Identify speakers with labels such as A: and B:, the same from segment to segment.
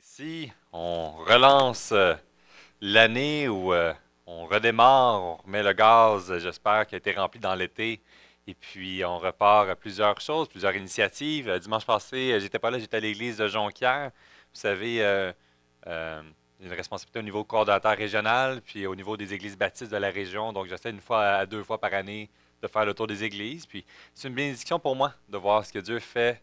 A: Ici, on relance l'année où on redémarre, on remet le gaz, j'espère, qui a été rempli dans l'été. Et puis, on repart à plusieurs choses, plusieurs initiatives. Dimanche passé, j'étais pas là, j'étais à l'église de Jonquière. Vous savez, euh, une responsabilité au niveau coordonnateur régional, puis au niveau des églises baptistes de la région. Donc, j'essaie une fois à deux fois par année de faire le tour des églises. Puis, c'est une bénédiction pour moi de voir ce que Dieu fait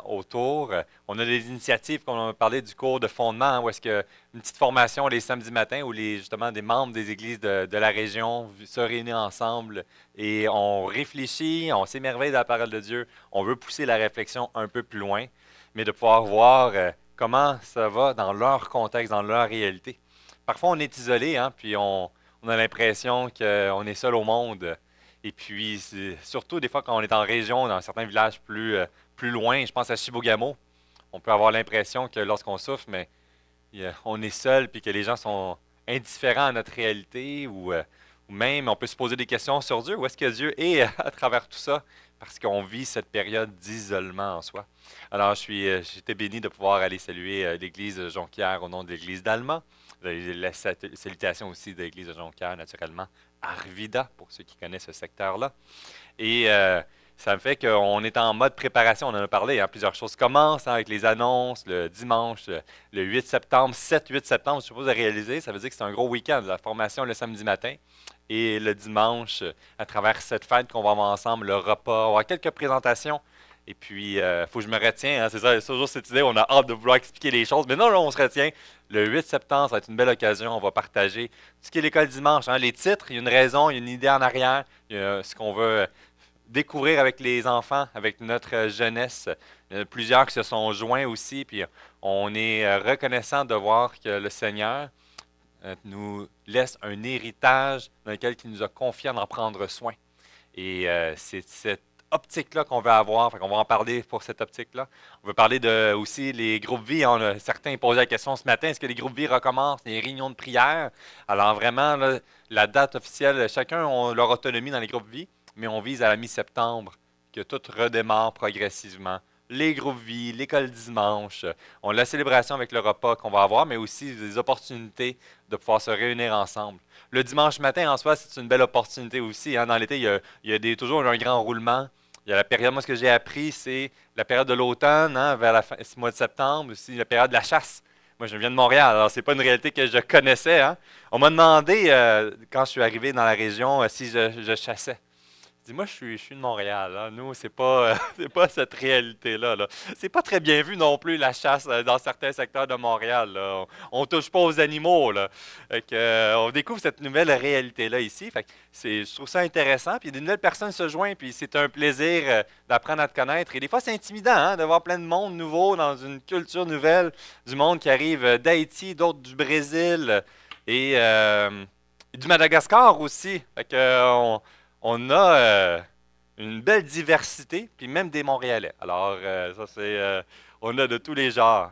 A: autour. On a des initiatives, comme on a parlé du cours de fondement, où est-ce que une petite formation les samedis matins où justement des membres des églises de la région se réunissent ensemble et on réfléchit, on s'émerveille de la parole de Dieu. On veut pousser la réflexion un peu plus loin, mais de pouvoir voir comment ça va dans leur contexte, dans leur réalité. Parfois, on est isolé, puis on a l'impression qu'on est seul au monde. Et puis, surtout des fois quand on est en région, dans certains villages plus loin, je pense à Chibougamau, on peut avoir l'impression que lorsqu'on souffre, mais on est seul, puis que les gens sont indifférents à notre réalité, ou même on peut se poser des questions sur Dieu. Où est-ce que Dieu est à travers tout ça? Parce qu'on vit cette période d'isolement en soi. Alors, j'étais béni de pouvoir aller saluer l'église de Jonquière au nom de l'église d'Alma. La salutation aussi de l'église de Jonquière, naturellement, Arvida, pour ceux qui connaissent ce secteur-là. Et ça me fait qu'on est en mode préparation. On en a parlé, plusieurs choses commencent avec les annonces le dimanche, le 8 septembre, 7-8 septembre, je suppose à réaliser. Ça veut dire que c'est un gros week-end, la formation le samedi matin. Et le dimanche, à travers cette fête qu'on va avoir ensemble, le repas, on va avoir quelques présentations. Et puis, il faut que je me retiens, c'est ça, c'est toujours cette idée, on a hâte de vouloir expliquer les choses. Mais non, on se retient. Le 8 septembre, ça va être une belle occasion. On va partager ce qu'est l'école dimanche. Les titres, il y a une raison, il y a une idée en arrière. Il y a ce qu'on veut découvrir avec les enfants, avec notre jeunesse. Il y en a plusieurs qui se sont joints aussi, puis on est reconnaissant de voir que le Seigneur nous laisse un héritage dans lequel il nous a confié d'en prendre soin. Et c'est cette optique-là qu'on veut avoir. Fait qu'on va en parler pour cette optique-là. On veut parler de aussi les groupes vie. Certains posaient la question ce matin, est-ce que les groupes vie recommencent, les réunions de prière? Alors vraiment, là, la date officielle, chacun a leur autonomie dans les groupes vie, mais on vise à la mi-septembre que tout redémarre progressivement. Les groupes vie, l'école dimanche, on a la célébration avec le repas qu'on va avoir, mais aussi des opportunités de pouvoir se réunir ensemble. Le dimanche matin, en soi, c'est une belle opportunité aussi. Dans l'été, il y a toujours un grand roulement. Il y a la période, moi, ce que j'ai appris, c'est la période de l'automne, vers ce mois de septembre, aussi la période de la chasse. Moi, je viens de Montréal, alors c'est pas une réalité que je connaissais. On m'a demandé, quand je suis arrivé dans la région, si je chassais. Dis-moi, je suis de Montréal. Nous, c'est pas, c'est pas cette réalité-là. Là. C'est pas très bien vu non plus, la chasse dans certains secteurs de Montréal. Là. On touche pas aux animaux. Là. Fait que, on découvre cette nouvelle réalité-là ici. Fait que je trouve ça intéressant. Puis de nouvelles personnes se joignent, puis c'est un plaisir d'apprendre à te connaître. Et des fois, c'est intimidant de voir plein de monde nouveau dans une culture nouvelle, du monde qui arrive d'Haïti, d'autres du Brésil et du Madagascar aussi. Fait que, on a une belle diversité, puis même des Montréalais. Alors, ça, on a de tous les genres.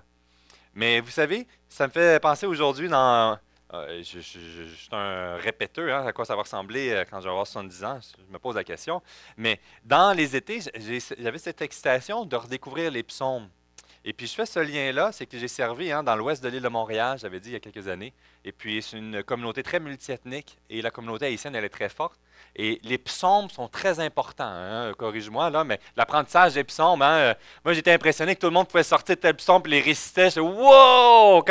A: Mais vous savez, ça me fait penser aujourd'hui dans. Je suis un répéteur, à quoi ça va ressembler quand je vais avoir 70 ans, je me pose la question. Mais dans les étés, j'avais cette excitation de redécouvrir les psaumes. Et puis je fais ce lien-là, c'est que j'ai servi dans l'ouest de l'île de Montréal, j'avais dit il y a quelques années. Et puis c'est une communauté très multiethnique et la communauté haïtienne, elle est très forte. Et les psaumes sont très importants, corrige-moi là, mais l'apprentissage des psaumes, moi j'étais impressionné que tout le monde pouvait sortir tel psaume et les récitait. Je dis, wow,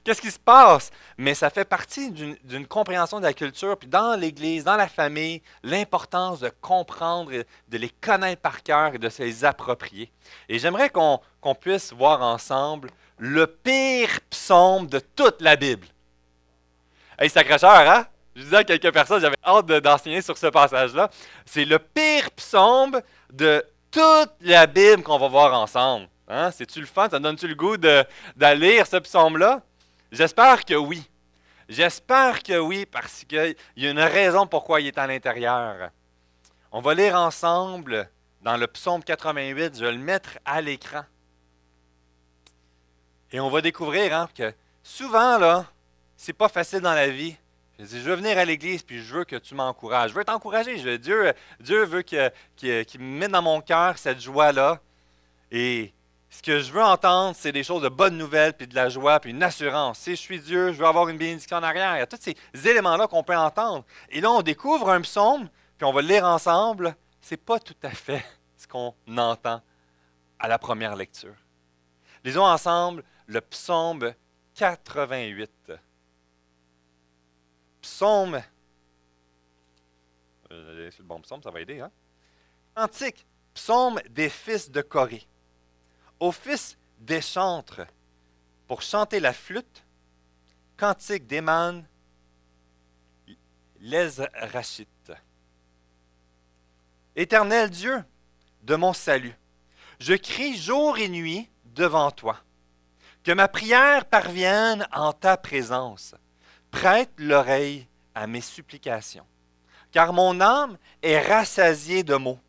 A: qu'est-ce qui se passe? Mais ça fait partie d'une compréhension de la culture, puis dans l'Église, dans la famille, l'importance de comprendre, de les connaître par cœur et de se les approprier. Et j'aimerais qu'on puisse voir ensemble le pire psaume de toute la Bible. Hey, sacré-cœur, hein? Je disais à quelques personnes, j'avais hâte d'enseigner sur ce passage-là. C'est le pire psaume de toute la Bible qu'on va voir ensemble. C'est-tu le fun? Ça donne-tu le goût de lire ce psaume-là? J'espère que oui. J'espère que oui, parce qu'il y a une raison pourquoi il est à l'intérieur. On va lire ensemble dans le psaume 88, je vais le mettre à l'écran. Et on va découvrir que souvent, là, c'est pas facile dans la vie. Je veux venir à l'église, puis je veux que tu m'encourages. Je veux t'encourager. Dieu veut qu'il me mette dans mon cœur cette joie-là. Et Ce que je veux entendre, c'est des choses de bonnes nouvelles, puis de la joie, puis une assurance. Si je suis Dieu, je veux avoir une bénédiction en arrière. Il y a tous ces éléments-là qu'on peut entendre. Et là, on découvre un psaume, puis on va le lire ensemble. C'est pas tout à fait ce qu'on entend à la première lecture. Lisons ensemble le psaume 88. Psaume. C'est le bon psaume, ça va aider, hein? Cantique. Psaume des fils de Corée. Aux fils des chantres, pour chanter la flûte, cantique d'Éman, les rachites. Éternel Dieu de mon salut, je crie jour et nuit devant toi. Que ma prière parvienne en ta présence. Prête l'oreille à mes supplications. Car mon âme est rassasiée de maux.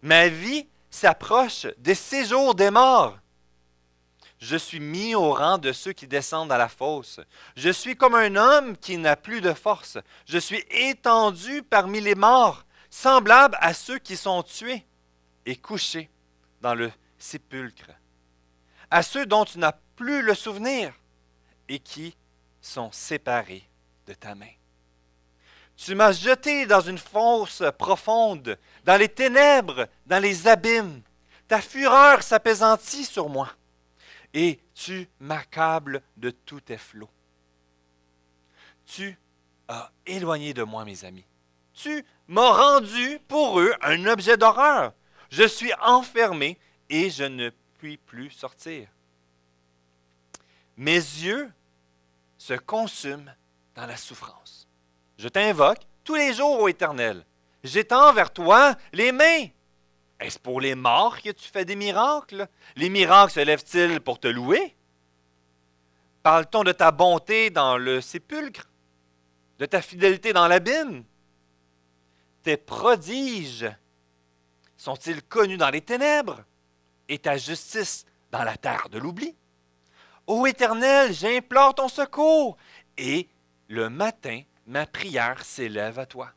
A: Ma vie s'approche des séjours des morts. Je suis mis au rang de ceux qui descendent à la fosse. Je suis comme un homme qui n'a plus de force. Je suis étendu parmi les morts, semblable à ceux qui sont tués et couchés dans le sépulcre. À ceux dont tu n'as plus le souvenir et qui sont séparés de ta main. Tu m'as jeté dans une fosse profonde, dans les ténèbres, dans les abîmes. Ta fureur s'apaisantit sur moi, et tu m'accables de tous tes flots. Tu as éloigné de moi mes amis. Tu m'as rendu pour eux un objet d'horreur. Je suis enfermé et je ne puis plus sortir. Mes yeux se consument dans la souffrance. Je t'invoque tous les jours, ô Éternel. J'étends vers toi les mains. Est-ce pour les morts que tu fais des miracles? Les miracles se lèvent-ils pour te louer? Parle-t-on de ta bonté dans le sépulcre? De ta fidélité dans l'abîme? Tes prodiges sont-ils connus dans les ténèbres? Et ta justice dans la terre de l'oubli? Ô Éternel, j'implore ton secours, et le matin, ma prière s'élève à toi.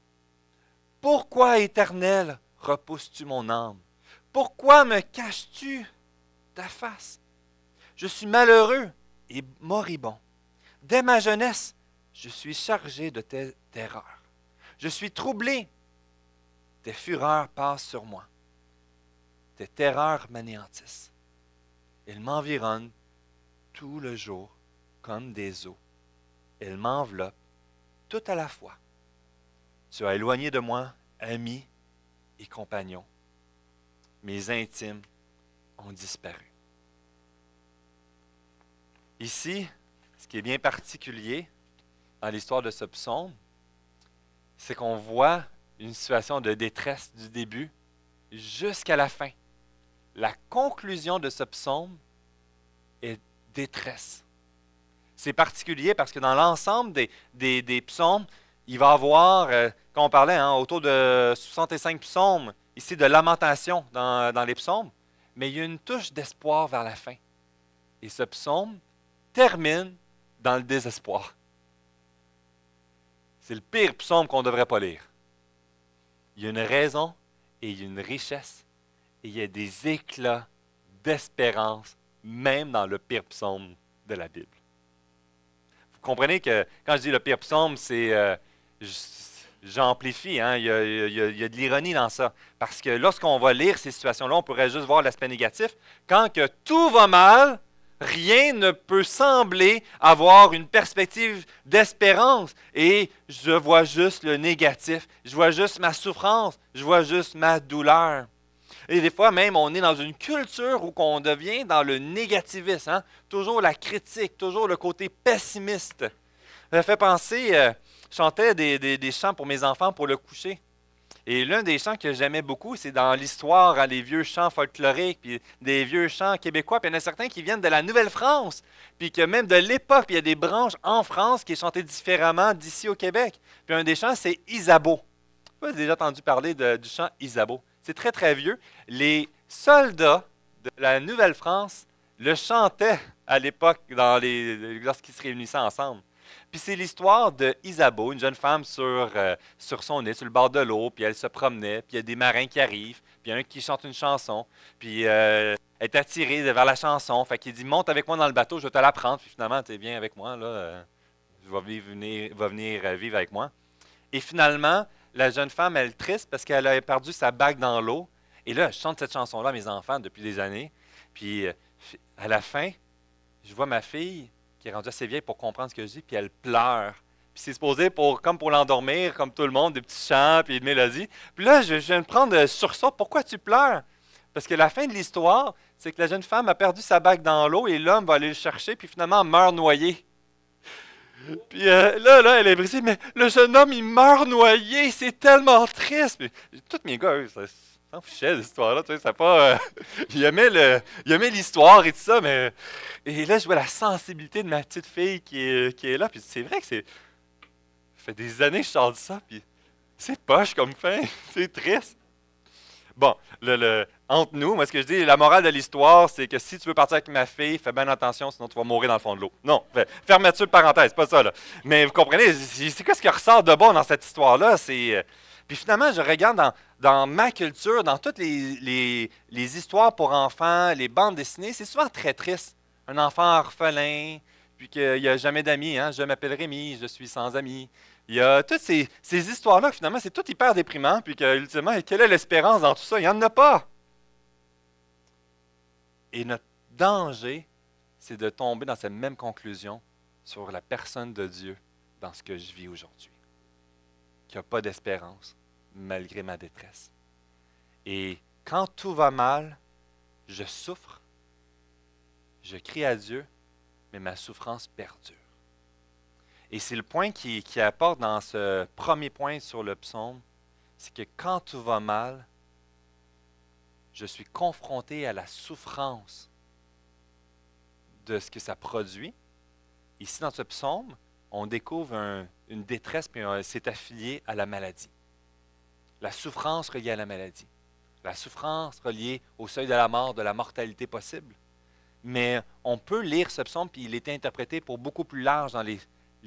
A: Pourquoi, Éternel, repousses-tu mon âme? Pourquoi me caches-tu ta face? Je suis malheureux et moribond. Dès ma jeunesse, je suis chargé de tes terreurs. Je suis troublé. Tes fureurs passent sur moi. Tes terreurs m'anéantissent. Elles m'environnent tout le jour comme des eaux. Elles m'enveloppent tout à la fois. Tu as éloigné de moi amis et compagnons. Mes intimes ont disparu. Ici, ce qui est bien particulier dans l'histoire de ce psaume, c'est qu'on voit une situation de détresse du début jusqu'à la fin. La conclusion de ce psaume est détresse. C'est particulier parce que dans l'ensemble des psaumes, il va y avoir, quand on parlait, autour de 65 psaumes, ici de lamentation dans les psaumes, mais il y a une touche d'espoir vers la fin. Et ce psaume termine dans le désespoir. C'est le pire psaume qu'on ne devrait pas lire. Il y a une raison et il y a une richesse et il y a des éclats d'espérance, même dans le pire psaume de la Bible. Vous comprenez que quand je dis le pire psaume, c'est... j'amplifie, il y a de l'ironie dans ça. Parce que lorsqu'on va lire ces situations-là, on pourrait juste voir l'aspect négatif. Quand que tout va mal, rien ne peut sembler avoir une perspective d'espérance. Et je vois juste le négatif. Je vois juste ma souffrance. Je vois juste ma douleur. Et des fois même, on est dans une culture où on devient dans le négativisme. Toujours la critique, toujours le côté pessimiste. Ça fait penser, je chantais des chants pour mes enfants pour le coucher. Et l'un des chants que j'aimais beaucoup, c'est dans l'histoire, les vieux chants folkloriques, puis des vieux chants québécois. Puis il y en a certains qui viennent de la Nouvelle-France, puis que même de l'époque, puis il y a des branches en France qui sont chantées différemment d'ici au Québec. Puis un des chants, c'est Isabeau. Vous avez déjà entendu parler du chant Isabeau. C'est très, très vieux. Les soldats de la Nouvelle-France le chantaient à l'époque lorsqu'ils se réunissaient ensemble. Puis c'est l'histoire de Isabeau, une jeune femme sur son île, sur le bord de l'eau, puis elle se promenait, puis il y a des marins qui arrivent, puis un qui chante une chanson, puis est attiré vers la chanson. Fait qu'il dit, monte avec moi dans le bateau, je vais te l'apprendre. Puis finalement, tu viens avec moi, là, je vais venir vivre avec moi. Et finalement, la jeune femme, elle est triste parce qu'elle a perdu sa bague dans l'eau. Et là, je chante cette chanson-là à mes enfants depuis des années. Puis à la fin, je vois ma fille qui est rendue assez vieille pour comprendre ce que je dis, puis elle pleure. Puis c'est supposé comme pour l'endormir, comme tout le monde, des petits chants, puis des mélodies. Puis là, je viens de prendre sur ça. Pourquoi tu pleures? Parce que la fin de l'histoire, c'est que la jeune femme a perdu sa bague dans l'eau et l'homme va aller le chercher, puis finalement meurt noyé. Puis là, elle est brisée, mais le jeune homme, il meurt noyé, c'est tellement triste. Puis, tous mes gars, eux, ça s'en fichait de cette histoire-là, tu sais, ça pas... ils aimaient l'histoire et tout ça, mais... Et là, je vois la sensibilité de ma petite fille qui est là, puis c'est vrai que ça fait des années que je chante ça, puis c'est poche comme fin, c'est triste. Bon, entre nous, moi, ce que je dis, la morale de l'histoire, c'est que si tu veux partir avec ma fille, fais bien attention, sinon tu vas mourir dans le fond de l'eau. Non, fermeture de parenthèse, pas ça, là. Mais vous comprenez, c'est quoi ce qui ressort de bon dans cette histoire-là? Puis finalement, je regarde dans ma culture, dans toutes les histoires pour enfants, les bandes dessinées, c'est souvent très triste. Un enfant orphelin, puis qu'il n'y a jamais d'amis, hein? Je m'appelle Rémi, je suis sans amis. Il y a toutes ces histoires-là, finalement, c'est tout hyper déprimant, puis que, ultimement, quelle est l'espérance dans tout ça? Il n'y en a pas. Et notre danger, c'est de tomber dans cette même conclusion sur la personne de Dieu dans ce que je vis aujourd'hui. Qu'il n'y a pas d'espérance, malgré ma détresse. Et quand tout va mal, je souffre, je crie à Dieu, mais ma souffrance perdure. Et c'est le point qui apporte dans ce premier point sur le psaume, c'est que quand tout va mal, je suis confronté à la souffrance de ce que ça produit. Ici, dans ce psaume, on découvre une détresse, puis c'est affilié à la maladie. La souffrance reliée à la maladie. La souffrance reliée au seuil de la mort, de la mortalité possible. Mais on peut lire ce psaume, puis il est interprété pour beaucoup plus large dans les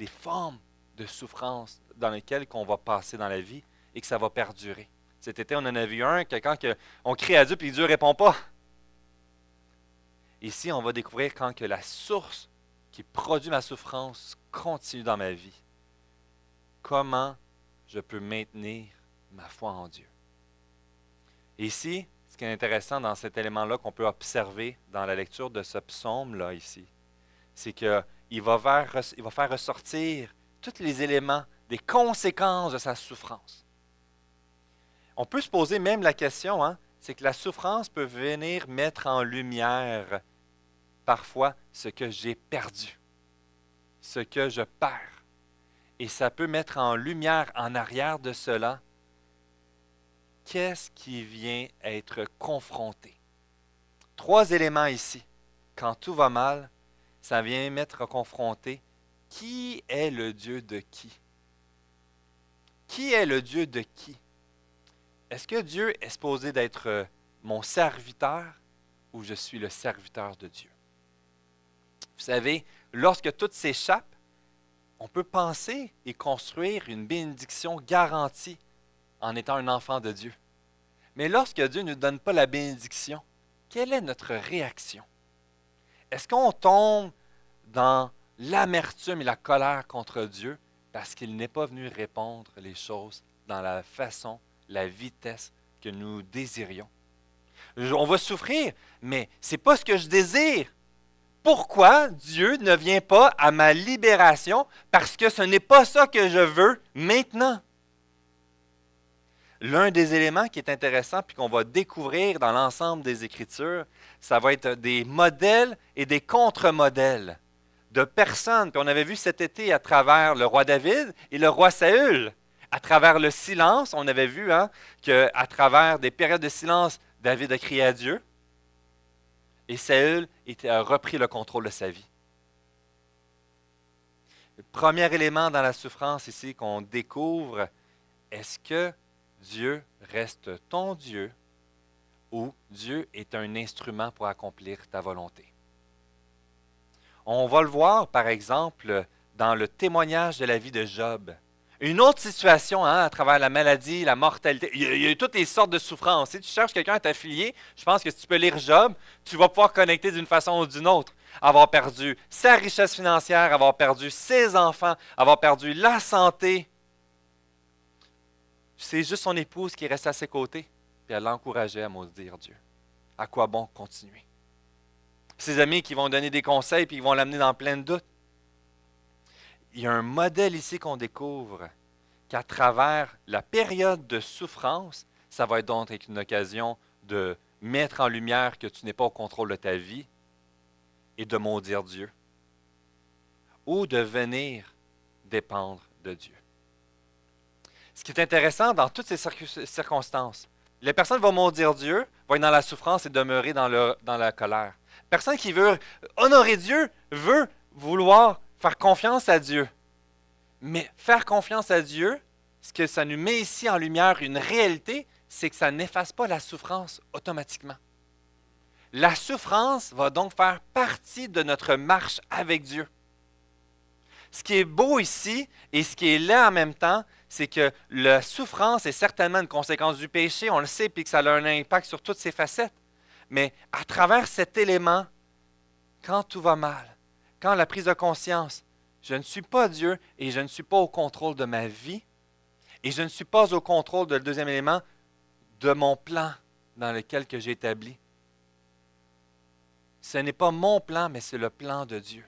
A: formes de souffrance dans lesquelles on va passer dans la vie et que ça va perdurer. Cet été, on en a vu un, quelqu'un on crie à Dieu puis Dieu ne répond pas. Ici, on va découvrir quand que la source qui produit ma souffrance continue dans ma vie. Comment je peux maintenir ma foi en Dieu. Et ici, ce qui est intéressant dans cet élément-là qu'on peut observer dans la lecture de ce psaume-là ici, c'est qu'il va faire ressortir tous les éléments des conséquences de sa souffrance. On peut se poser même la question, c'est que la souffrance peut venir mettre en lumière parfois ce que j'ai perdu, ce que je perds. Et ça peut mettre en lumière en arrière de cela, qu'est-ce qui vient être confronté. 3 éléments ici. Quand tout va mal, ça vient mettre confronté qui est le Dieu de qui? Qui est le Dieu de qui? Est-ce que Dieu est supposé d'être mon serviteur ou je suis le serviteur de Dieu? Vous savez, lorsque tout s'échappe, on peut penser et construire une bénédiction garantie en étant un enfant de Dieu. Mais lorsque Dieu ne nous donne pas la bénédiction, quelle est notre réaction? Est-ce qu'on tombe dans l'amertume et la colère contre Dieu parce qu'il n'est pas venu répondre les choses dans la façon, la vitesse que nous désirions? On va souffrir, mais ce n'est pas ce que je désire. Pourquoi Dieu ne vient pas à ma libération? Parce que ce n'est pas ça que je veux maintenant. L'un des éléments qui est intéressant puis qu'on va découvrir dans l'ensemble des Écritures, ça va être des modèles et des contre-modèles de personnes. Puis on avait vu cet été à travers le roi David et le roi Saül. À travers le silence, on avait vu qu'à travers des périodes de silence, David a crié à Dieu et Saül a repris le contrôle de sa vie. Le premier élément dans la souffrance ici qu'on découvre, est-ce que Dieu reste ton Dieu ou Dieu est un instrument pour accomplir ta volonté? On va le voir, par exemple, dans le témoignage de la vie de Job. Une autre situation, hein, à travers la maladie, la mortalité, il y a toutes les sortes de souffrances. Si tu cherches quelqu'un à t'affilier, je pense que si tu peux lire Job, tu vas pouvoir connecter d'une façon ou d'une autre. Avoir perdu sa richesse financière, avoir perdu ses enfants, avoir perdu la santé. C'est juste son épouse qui reste à ses côtés, puis elle l'encourageait à maudire Dieu. À quoi bon continuer? Ses amis qui vont donner des conseils, puis ils vont l'amener dans plein de doutes. Il y a un modèle ici qu'on découvre, qu'à travers la période de souffrance, ça va être donc une occasion de mettre en lumière que tu n'es pas au contrôle de ta vie et de maudire Dieu, ou de venir dépendre de Dieu. Ce qui est intéressant dans toutes ces circonstances, les personnes vont maudire Dieu, vont être dans la souffrance et demeurer dans la colère. Personne qui veut honorer Dieu veut vouloir faire confiance à Dieu. Mais faire confiance à Dieu, ce que ça nous met ici en lumière, une réalité, c'est que ça n'efface pas la souffrance automatiquement. La souffrance va donc faire partie de notre marche avec Dieu. Ce qui est beau ici et ce qui est laid en même temps, c'est que la souffrance est certainement une conséquence du péché, on le sait, puis que ça a un impact sur toutes ses facettes. Mais à travers cet élément, quand tout va mal, quand la prise de conscience, je ne suis pas Dieu et je ne suis pas au contrôle de ma vie, et je ne suis pas au contrôle de le deuxième élément, de mon plan dans lequel que j'ai établi. Ce n'est pas mon plan, mais c'est le plan de Dieu.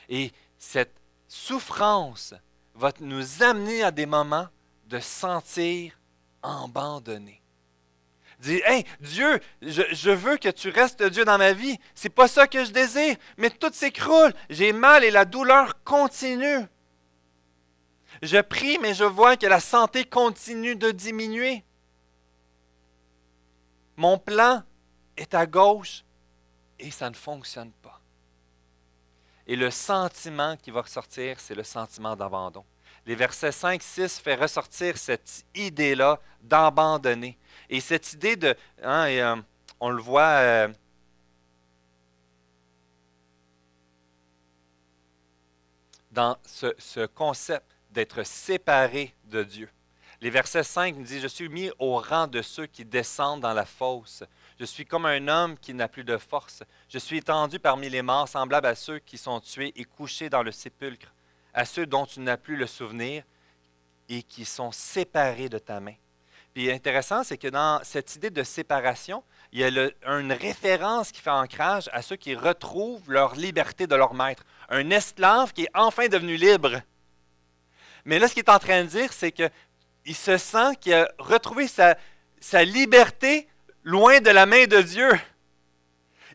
A: Et cette souffrance va nous amener à des moments de sentir abandonné. Dire, hey, Dieu, je veux que tu restes Dieu dans ma vie. C'est pas ça que je désire, mais tout s'écroule. J'ai mal et la douleur continue. Je prie, mais je vois que la santé continue de diminuer. Mon plan est à gauche et ça ne fonctionne pas. Et le sentiment qui va ressortir, c'est le sentiment d'abandon. Les versets 5-6 fait ressortir cette idée-là d'abandonner. Et cette idée de, on le voit dans ce concept d'être séparé de Dieu. Les versets 5 nous disent, « Je suis mis au rang de ceux qui descendent dans la fosse. Je suis comme un homme qui n'a plus de force. Je suis étendu parmi les morts, semblable à ceux qui sont tués et couchés dans le sépulcre, à ceux dont tu n'as plus le souvenir et qui sont séparés de ta main. » Puis intéressant, c'est que dans cette idée de séparation, il y a une référence qui fait ancrage à ceux qui retrouvent leur liberté de leur maître. Un esclave qui est enfin devenu libre. Mais là, ce qu'il est en train de dire, c'est qu'il se sent qu'il a retrouvé sa liberté loin de la main de Dieu.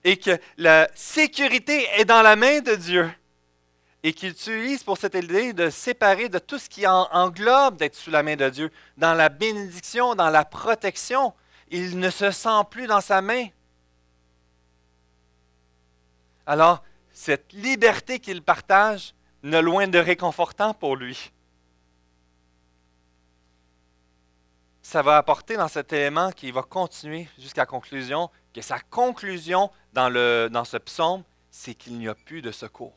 A: Et que la sécurité est dans la main de Dieu. Et qu'il utilise pour cette idée de séparer de tout ce qui englobe d'être sous la main de Dieu. Dans la bénédiction, dans la protection, il ne se sent plus dans sa main. Alors, cette liberté qu'il partage n'est loin de réconfortant pour lui. Ça va apporter dans cet élément qui va continuer jusqu'à la conclusion, que sa conclusion dans ce psaume, c'est qu'il n'y a plus de secours.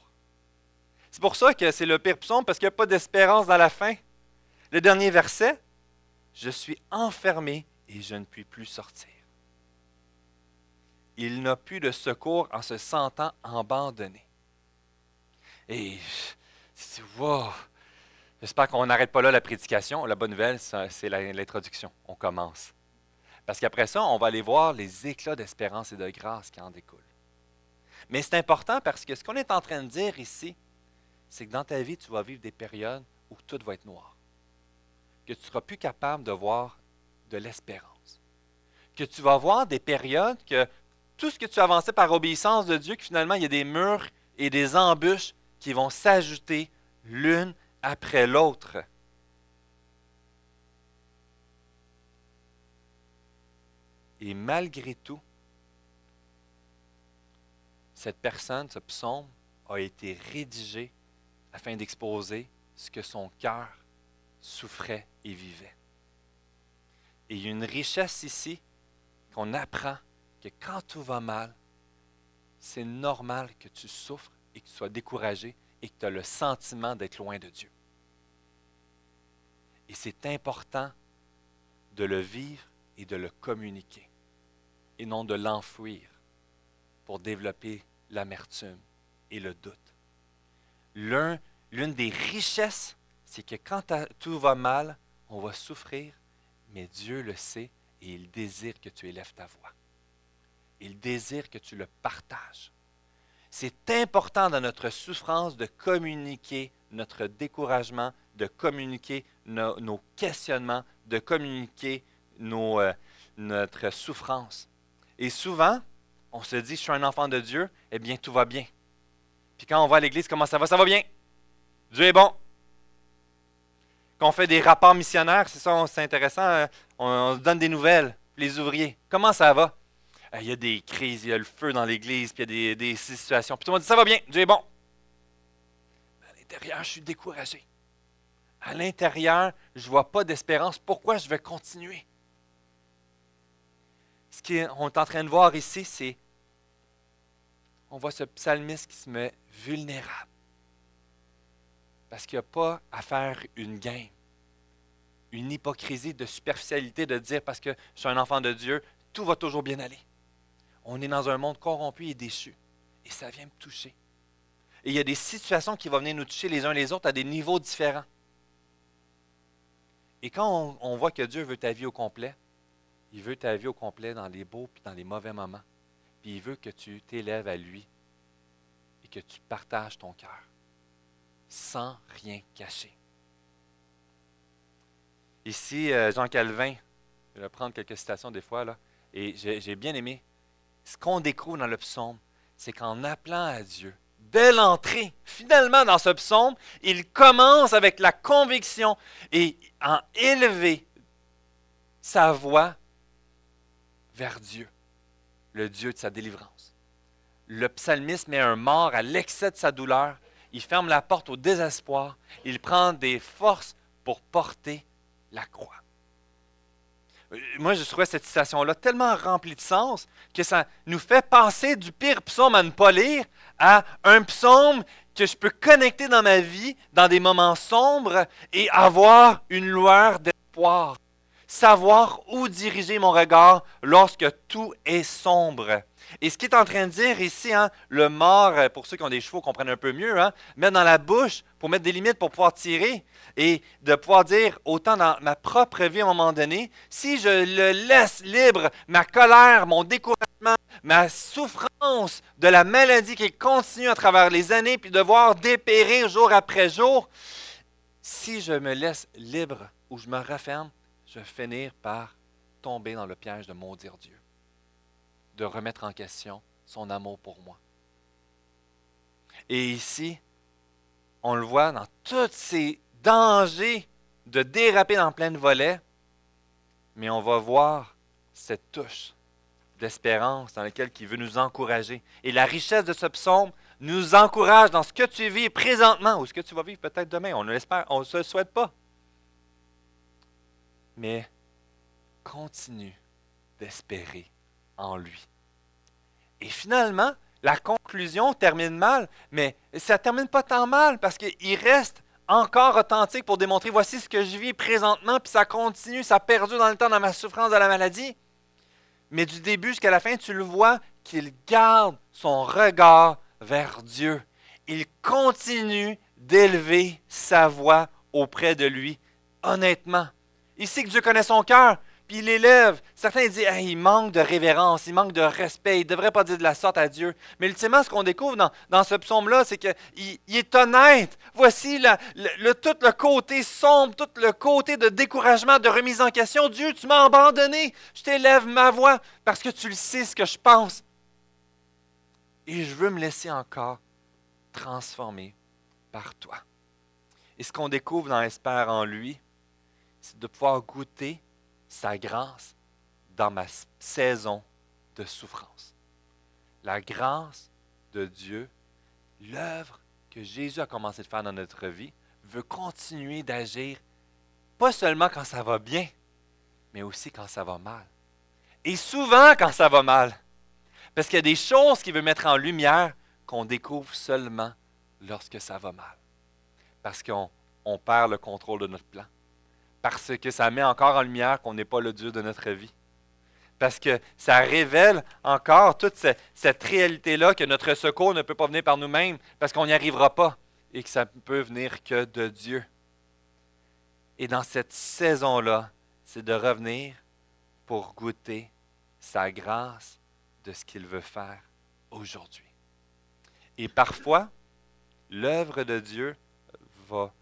A: C'est pour ça que c'est le pire psaume, parce qu'il n'y a pas d'espérance dans la fin. Le dernier verset, « Je suis enfermé et je ne puis plus sortir. » Il n'a plus de secours en se sentant abandonné. Et wow! J'espère qu'on n'arrête pas là la prédication. La bonne nouvelle, c'est l'introduction. On commence. Parce qu'après ça, on va aller voir les éclats d'espérance et de grâce qui en découlent. Mais c'est important parce que ce qu'on est en train de dire ici, c'est que dans ta vie, tu vas vivre des périodes où tout va être noir. Que tu ne seras plus capable de voir de l'espérance. Que tu vas voir des périodes que tout ce que tu avançais par obéissance de Dieu, que finalement, il y a des murs et des embûches qui vont s'ajouter l'une après l'autre. Et malgré tout, cette personne, ce psaume, a été rédigé afin d'exposer ce que son cœur souffrait et vivait. Et il y a une richesse ici qu'on apprend que quand tout va mal, c'est normal que tu souffres et que tu sois découragé et que tu as le sentiment d'être loin de Dieu. Et c'est important de le vivre et de le communiquer, et non de l'enfuir pour développer l'amertume et le doute. L'une des richesses, c'est que quand tout va mal, on va souffrir, mais Dieu le sait et il désire que tu élèves ta voix. Il désire que tu le partages. C'est important dans notre souffrance de communiquer notre découragement, de communiquer nos questionnements, de communiquer notre souffrance. Et souvent, on se dit, je suis un enfant de Dieu, eh bien, tout va bien. Puis quand on va à l'église, comment ça va? Ça va bien. Dieu est bon. Quand on fait des rapports missionnaires, c'est intéressant, on se donne des nouvelles, les ouvriers. Comment ça va? Il y a des crises, il y a le feu dans l'église, puis il y a des situations. Puis tout le monde dit, ça va bien, Dieu est bon. Mais à l'intérieur, je suis découragé. À l'intérieur, je ne vois pas d'espérance. Pourquoi je vais continuer? Ce qu'on est en train de voir ici, c'est on voit ce psalmiste qui se met vulnérable. Parce qu'il n'y a pas à faire une game, une hypocrisie de superficialité de dire parce que je suis un enfant de Dieu, tout va toujours bien aller. On est dans un monde corrompu et déchu. Et ça vient me toucher. Et il y a des situations qui vont venir nous toucher les uns les autres à des niveaux différents. Et quand on voit que Dieu veut ta vie au complet, il veut ta vie au complet dans les beaux et dans les mauvais moments. Puis il veut que tu t'élèves à lui et que tu partages ton cœur sans rien cacher. Ici, Jean Calvin, je vais prendre quelques citations des fois, là, et j'ai bien aimé. Ce qu'on découvre dans le psaume, c'est qu'en appelant à Dieu, dès l'entrée, finalement dans ce psaume, il commence avec la conviction et en élever sa voix vers Dieu, le Dieu de sa délivrance. Le psalmiste met un mort à l'excès de sa douleur, il ferme la porte au désespoir, il prend des forces pour porter la croix. Moi, je trouvais cette citation-là tellement remplie de sens que ça nous fait passer du pire psaume à ne pas lire à un psaume que je peux connecter dans ma vie, dans des moments sombres, et avoir une lueur d'espoir. Savoir où diriger mon regard lorsque tout est sombre. Et ce qu'il est en train de dire ici, le mort, pour ceux qui ont des chevaux comprennent un peu mieux, mettre dans la bouche pour mettre des limites pour pouvoir tirer et de pouvoir dire, autant dans ma propre vie à un moment donné, si je le laisse libre, ma colère, mon découragement, ma souffrance de la maladie qui continue à travers les années, puis de voir dépérir jour après jour, si je me laisse libre ou je me referme, je vais finir par tomber dans le piège de maudire Dieu, de remettre en question son amour pour moi. Et ici, on le voit dans tous ces dangers de déraper dans plein de volets, mais on va voir cette touche d'espérance dans laquelle il veut nous encourager. Et la richesse de ce psaume nous encourage dans ce que tu vis présentement ou ce que tu vas vivre peut-être demain. On l'espère, on ne se le souhaite pas. Mais continue d'espérer en lui. Et finalement, la conclusion termine mal, mais ça ne termine pas tant mal parce qu'il reste encore authentique pour démontrer voici ce que je vis présentement, puis ça continue, ça perdure dans le temps dans ma souffrance de la maladie. Mais du début jusqu'à la fin, tu le vois qu'il garde son regard vers Dieu. Il continue d'élever sa voix auprès de lui, honnêtement. Il sait que Dieu connaît son cœur, puis il l'élève. Certains disent il manque de révérence, il manque de respect, il ne devrait pas dire de la sorte à Dieu. Mais ultimement, ce qu'on découvre dans ce psaume-là, c'est qu'il est honnête. Voici tout le côté sombre, tout le côté de découragement, de remise en question. Dieu, tu m'as abandonné. Je t'élève ma voix parce que tu le sais ce que je pense. Et je veux me laisser encore transformer par toi. Et ce qu'on découvre dans Espère en lui, c'est de pouvoir goûter sa grâce dans ma saison de souffrance. La grâce de Dieu, l'œuvre que Jésus a commencé de faire dans notre vie, veut continuer d'agir, pas seulement quand ça va bien, mais aussi quand ça va mal. Et souvent quand ça va mal. Parce qu'il y a des choses qu'il veut mettre en lumière qu'on découvre seulement lorsque ça va mal. Parce qu'on perd le contrôle de notre plan. Parce que ça met encore en lumière qu'on n'est pas le Dieu de notre vie. Parce que ça révèle encore toute cette réalité-là que notre secours ne peut pas venir par nous-mêmes parce qu'on n'y arrivera pas et que ça peut venir que de Dieu. Et dans cette saison-là, c'est de revenir pour goûter sa grâce de ce qu'il veut faire aujourd'hui. Et parfois, l'œuvre de Dieu va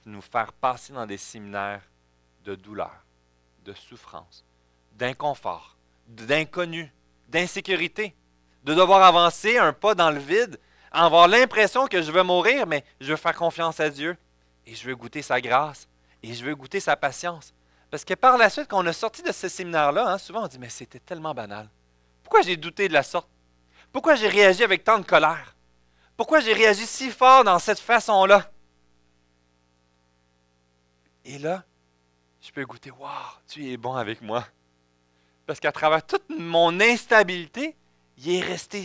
A: nous faire passer dans des séminaires de douleur, de souffrance, d'inconfort, d'inconnu, d'insécurité, de devoir avancer un pas dans le vide, avoir l'impression que je veux mourir, mais je veux faire confiance à Dieu et je veux goûter sa grâce et je veux goûter sa patience. Parce que par la suite, quand on a sorti de ce séminaire-là, souvent on dit « Mais c'était tellement banal. Pourquoi j'ai douté de la sorte? Pourquoi j'ai réagi avec tant de colère? Pourquoi j'ai réagi si fort dans cette façon-là? » Et là, je peux goûter, wow, tu es bon avec moi. Parce qu'à travers toute mon instabilité, il est resté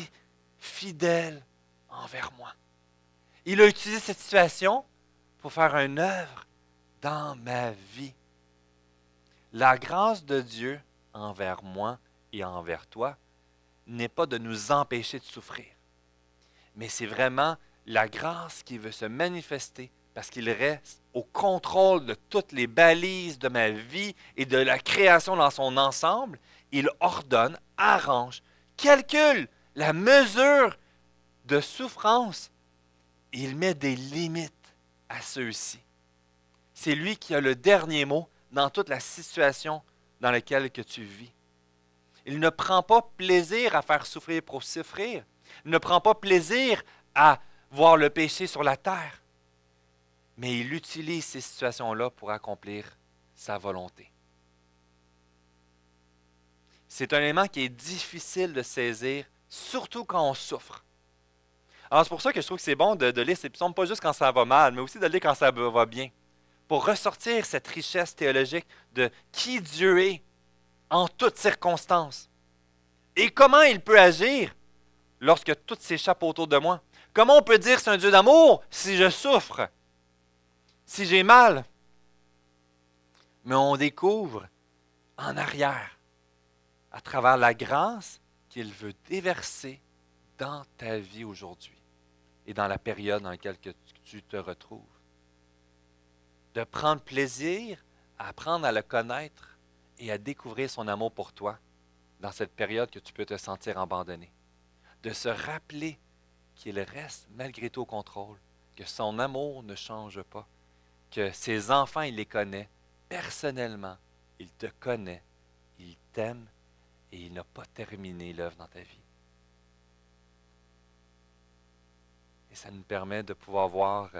A: fidèle envers moi. Il a utilisé cette situation pour faire une œuvre dans ma vie. La grâce de Dieu envers moi et envers toi n'est pas de nous empêcher de souffrir, mais c'est vraiment la grâce qui veut se manifester parce qu'il reste au contrôle de toutes les balises de ma vie et de la création dans son ensemble. Il ordonne, arrange, calcule la mesure de souffrance. Il met des limites à ceux-ci. C'est lui qui a le dernier mot dans toute la situation dans laquelle que tu vis. Il ne prend pas plaisir à faire souffrir pour souffrir. Il ne prend pas plaisir à voir le péché sur la terre. Mais il utilise ces situations-là pour accomplir sa volonté. C'est un élément qui est difficile de saisir, surtout quand on souffre. Alors c'est pour ça que je trouve que c'est bon de lire ces psaumes, pas juste quand ça va mal, mais aussi de lire quand ça va bien, pour ressortir cette richesse théologique de qui Dieu est en toutes circonstances. Et comment il peut agir lorsque tout s'échappe autour de moi. Comment on peut dire que c'est un Dieu d'amour si je souffre, si j'ai mal? Mais on découvre en arrière, à travers la grâce qu'il veut déverser dans ta vie aujourd'hui et dans la période dans laquelle tu te retrouves. De prendre plaisir à apprendre à le connaître et à découvrir son amour pour toi dans cette période que tu peux te sentir abandonné. De se rappeler qu'il reste malgré tout au contrôle, que son amour ne change pas, que ses enfants, il les connaît personnellement, il te connaît, il t'aime et il n'a pas terminé l'œuvre dans ta vie. Et ça nous permet de pouvoir voir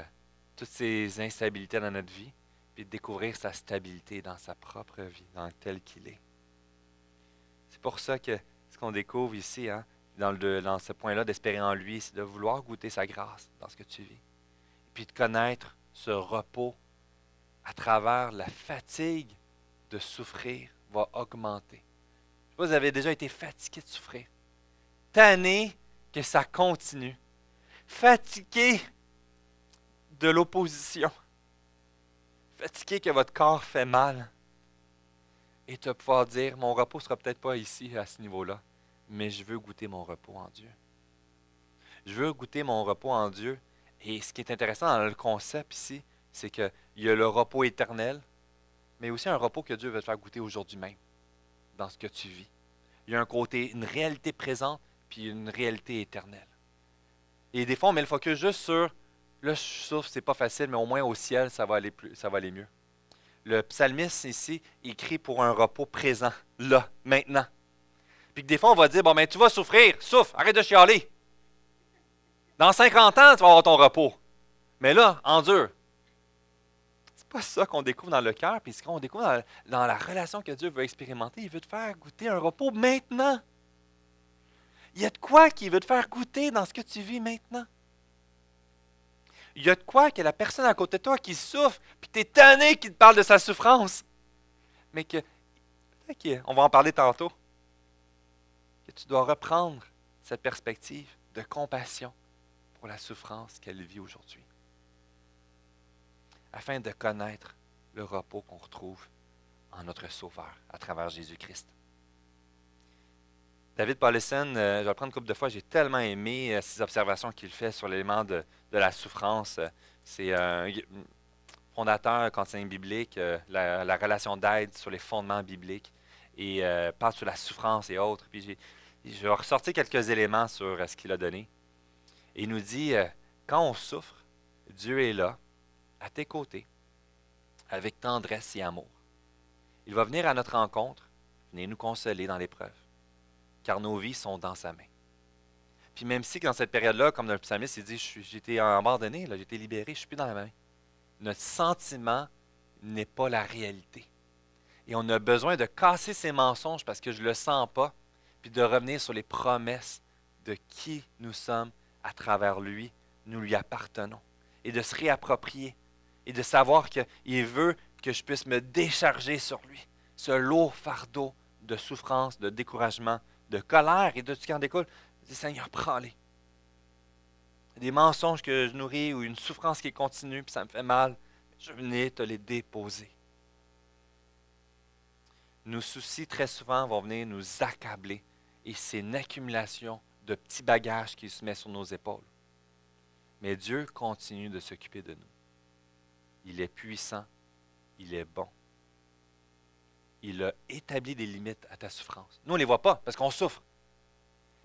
A: toutes ces instabilités dans notre vie, puis de découvrir sa stabilité dans sa propre vie, dans tel qu'il est. C'est pour ça que ce qu'on découvre ici, dans ce point-là d'espérer en lui, c'est de vouloir goûter sa grâce dans ce que tu vis. Et puis de connaître ce repos à travers la fatigue de souffrir va augmenter. Je sais pas si vous avez déjà été fatigué de souffrir. Tanné que ça continue. Fatigué de l'opposition. Fatigué que votre corps fait mal. Et tu vas pouvoir dire, mon repos ne sera peut-être pas ici, à ce niveau-là, mais je veux goûter mon repos en Dieu. Je veux goûter mon repos en Dieu. Et ce qui est intéressant dans le concept ici, c'est qu'il y a le repos éternel, mais aussi un repos que Dieu veut te faire goûter aujourd'hui même, dans ce que tu vis. Il y a un côté, une réalité présente, puis une réalité éternelle. Et des fois, on met le focus juste sur, là, je souffre, c'est pas facile, mais au moins au ciel, ça va aller mieux. Le psalmiste ici, il crie pour un repos présent, là, maintenant. Puis que des fois, on va dire, bon, ben, tu vas souffrir, souffre, arrête de chialer. Dans 50 ans, tu vas avoir ton repos. Mais là, endure. C'est pas ça qu'on découvre dans le cœur, puis ce qu'on découvre dans la relation que Dieu veut expérimenter, il veut te faire goûter un repos maintenant. Il y a de quoi qu'il veut te faire goûter dans ce que tu vis maintenant. Il y a de quoi que la personne à côté de toi qui souffre, puis tu es tanné qu'il te parle de sa souffrance. Mais que, peut-être qu'on va en parler tantôt, que tu dois reprendre cette perspective de compassion pour la souffrance qu'elle vit aujourd'hui, afin de connaître le repos qu'on retrouve en notre Sauveur, à travers Jésus-Christ. David Powlison, je vais le prendre une couple de fois, j'ai tellement aimé ses observations qu'il fait sur l'élément de la souffrance. C'est un fondateur conseiller biblique, la relation d'aide sur les fondements bibliques, et parle sur la souffrance et autres. Puis je vais ressortir quelques éléments sur ce qu'il a donné. Et il nous dit, quand on souffre, Dieu est là, à tes côtés, avec tendresse et amour. Il va venir à notre rencontre, venir nous consoler dans l'épreuve, car nos vies sont dans sa main. Puis même si dans cette période-là, comme le psalmiste, il dit, j'ai été abandonné, j'ai été libéré, je ne suis plus dans la main. Notre sentiment n'est pas la réalité. Et on a besoin de casser ces mensonges parce que je ne le sens pas, puis de revenir sur les promesses de qui nous sommes à travers lui, nous lui appartenons. Et de se réapproprier et de savoir qu'il veut que je puisse me décharger sur lui. Ce lourd fardeau de souffrance, de découragement, de colère et de tout ce qui en découle. Je dis, Seigneur, prends-les. Des mensonges que je nourris ou une souffrance qui continue, puis ça me fait mal, je venais te les déposer. Nos soucis, très souvent, vont venir nous accabler. Et c'est une accumulation de petits bagages qui se met sur nos épaules. Mais Dieu continue de s'occuper de nous. Il est puissant. Il est bon. Il a établi des limites à ta souffrance. Nous, on ne les voit pas parce qu'on souffre.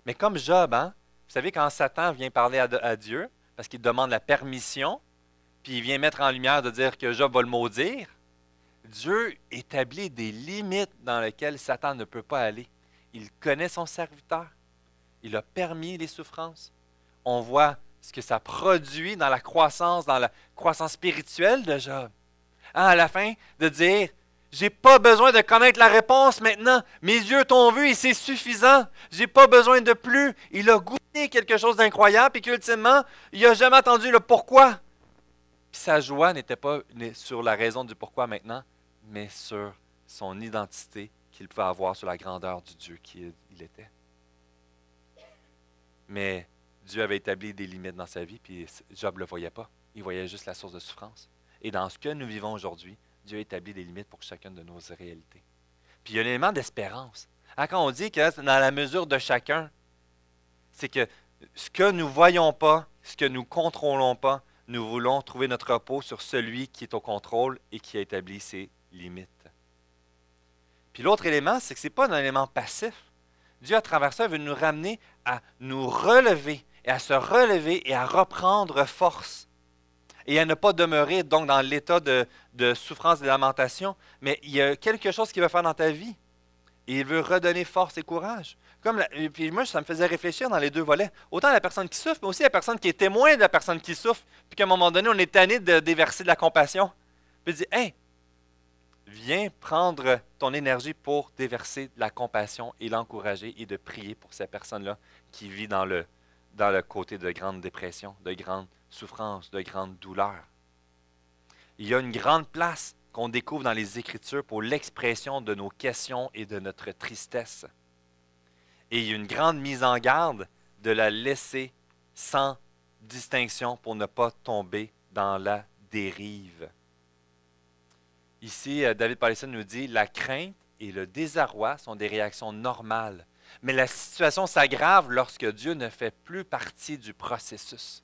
A: Mais comme Job, vous savez, quand Satan vient parler à Dieu, parce qu'il demande la permission, puis il vient mettre en lumière de dire que Job va le maudire, Dieu établit des limites dans lesquelles Satan ne peut pas aller. Il connaît son serviteur. Il a permis les souffrances. On voit ce que ça produit dans la croissance spirituelle de Job. À la fin, de dire, j'ai pas besoin de connaître la réponse maintenant. Mes yeux t'ont vu et c'est suffisant. J'ai pas besoin de plus. Il a goûté quelque chose d'incroyable et qu'ultimement, il n'a jamais attendu le pourquoi. Puis sa joie n'était pas sur la raison du pourquoi maintenant, mais sur son identité qu'il pouvait avoir, sur la grandeur du Dieu qu'il était. Mais Dieu avait établi des limites dans sa vie, puis Job ne le voyait pas. Il voyait juste la source de souffrance. Et dans ce que nous vivons aujourd'hui, Dieu a établi des limites pour chacune de nos réalités. Puis il y a un élément d'espérance. Quand on dit que c'est dans la mesure de chacun, c'est que ce que nous ne voyons pas, ce que nous ne contrôlons pas, nous voulons trouver notre repos sur celui qui est au contrôle et qui a établi ses limites. Puis l'autre élément, c'est que ce n'est pas un élément passif. Dieu, à travers ça, veut nous ramener à nous relever et à se relever et à reprendre force. Et à ne pas demeurer donc dans l'état de souffrance et de lamentation, mais il y a quelque chose qu'il veut faire dans ta vie. Et il veut redonner force et courage. Puis moi, ça me faisait réfléchir dans les deux volets. Autant la personne qui souffre, mais aussi la personne qui est témoin de la personne qui souffre. Puis qu'à un moment donné, on est tanné de déverser de la compassion. Puis il dit, hey, viens prendre ton énergie pour déverser de la compassion et l'encourager et de prier pour cette personne-là qui vit dans le côté de grande dépression, de grande souffrance, de grande douleur. Il y a une grande place qu'on découvre dans les Écritures pour l'expression de nos questions et de notre tristesse. Et il y a une grande mise en garde de la laisser sans distinction pour ne pas tomber dans la dérive. Ici, David Powlison nous dit, la crainte et le désarroi sont des réactions normales, mais la situation s'aggrave lorsque Dieu ne fait plus partie du processus.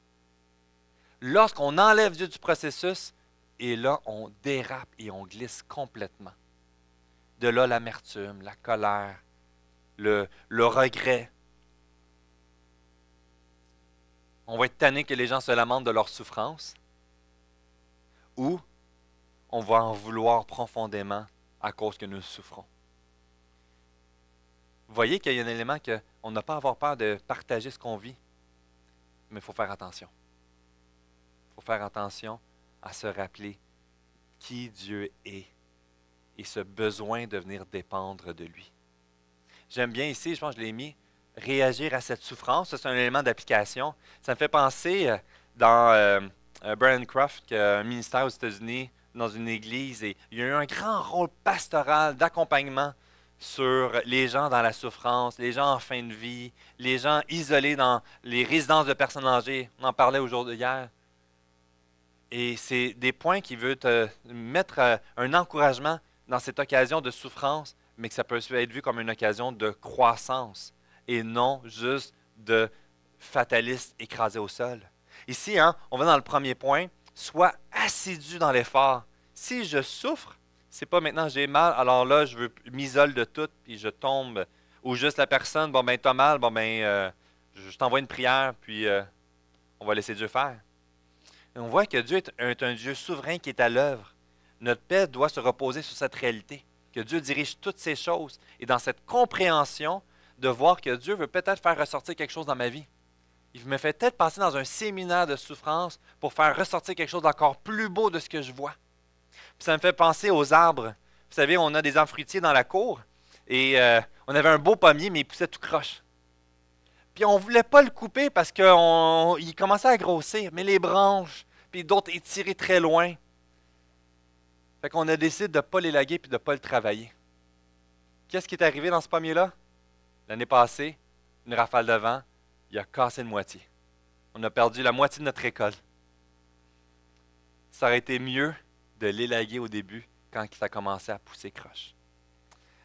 A: Lorsqu'on enlève Dieu du processus, et là, on dérape et on glisse complètement. De là, l'amertume, la colère, le regret. On va être tanné que les gens se lamentent de leur souffrance. Ou on va en vouloir profondément à cause que nous souffrons. Vous voyez qu'il y a un élément qu'on n'a pas à avoir peur de partager ce qu'on vit, mais il faut faire attention. Il faut faire attention à se rappeler qui Dieu est et ce besoin de venir dépendre de lui. J'aime bien ici, je pense que je l'ai mis, réagir à cette souffrance. Ça, c'est un élément d'application. Ça me fait penser dans Brian Croft, qui a un ministère aux États-Unis, dans une église, et il y a eu un grand rôle pastoral d'accompagnement sur les gens dans la souffrance, les gens en fin de vie, les gens isolés dans les résidences de personnes âgées. On en parlait aujourd'hui hier. Et c'est des points qui veulent te mettre un encouragement dans cette occasion de souffrance, mais que ça peut être vu comme une occasion de croissance et non juste de fataliste écrasé au sol. Ici, hein, on va dans le premier point, sois assidu dans l'effort. Si je souffre, c'est pas maintenant j'ai mal, alors là, m'isole de tout, puis je tombe. Ou juste la personne, bon ben, t'as mal, bon ben, je t'envoie une prière, puis on va laisser Dieu faire. Et on voit que Dieu est un Dieu souverain qui est à l'œuvre. Notre paix doit se reposer sur cette réalité, que Dieu dirige toutes ces choses. Et dans cette compréhension, de voir que Dieu veut peut-être faire ressortir quelque chose dans ma vie. Il me fait peut-être passer dans un séminaire de souffrance pour faire ressortir quelque chose d'encore plus beau de ce que je vois. Puis ça me fait penser aux arbres. Vous savez, on a des arbres fruitiers dans la cour et on avait un beau pommier, mais il poussait tout croche. Puis on ne voulait pas le couper parce qu'il commençait à grossir, mais les branches, puis d'autres étirées très loin. Fait qu'on a décidé de ne pas l'élaguer et de ne pas le travailler. Qu'est-ce qui est arrivé dans ce pommier-là? L'année passée, une rafale de vent, il a cassé de moitié. On a perdu la moitié de notre récolte. Ça aurait été mieux de l'élaguer au début quand ça commençait à pousser croche.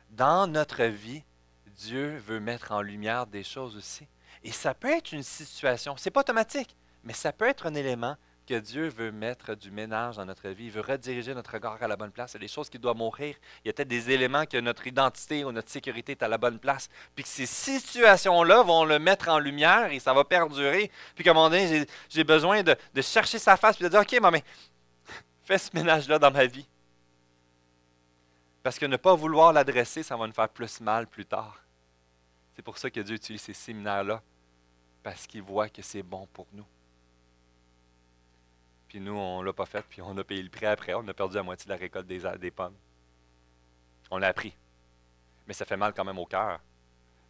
A: Dans notre vie, Dieu veut mettre en lumière des choses aussi. Et ça peut être une situation, c'est pas automatique, mais ça peut être un élément que Dieu veut mettre du ménage dans notre vie. Il veut rediriger notre regard à la bonne place. Il y a des choses qui doivent mourir. Il y a peut-être des éléments que notre identité ou notre sécurité est à la bonne place. Puis que ces situations-là vont le mettre en lumière et ça va perdurer. Puis qu'à un moment donné, j'ai besoin de chercher sa face et de dire, OK, mais fais ce ménage-là dans ma vie. Parce que ne pas vouloir l'adresser, ça va nous faire plus mal plus tard. C'est pour ça que Dieu utilise ces séminaires-là. Parce qu'il voit que c'est bon pour nous. Puis nous, on ne l'a pas fait, puis on a payé le prix après. On a perdu la moitié de la récolte des pommes. On l'a appris. Mais ça fait mal quand même au cœur.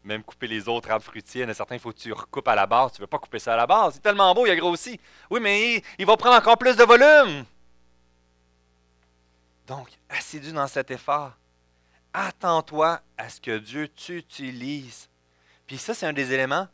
A: Même couper les autres arbres fruitiers, il y en a certains, il faut que tu recoupes à la base. Tu ne veux pas couper ça à la base. C'est tellement beau, il a grossi. Oui, mais il va prendre encore plus de volume. Donc, assidu dans cet effort. Attends-toi à ce que Dieu t'utilise. Puis ça, c'est un des éléments.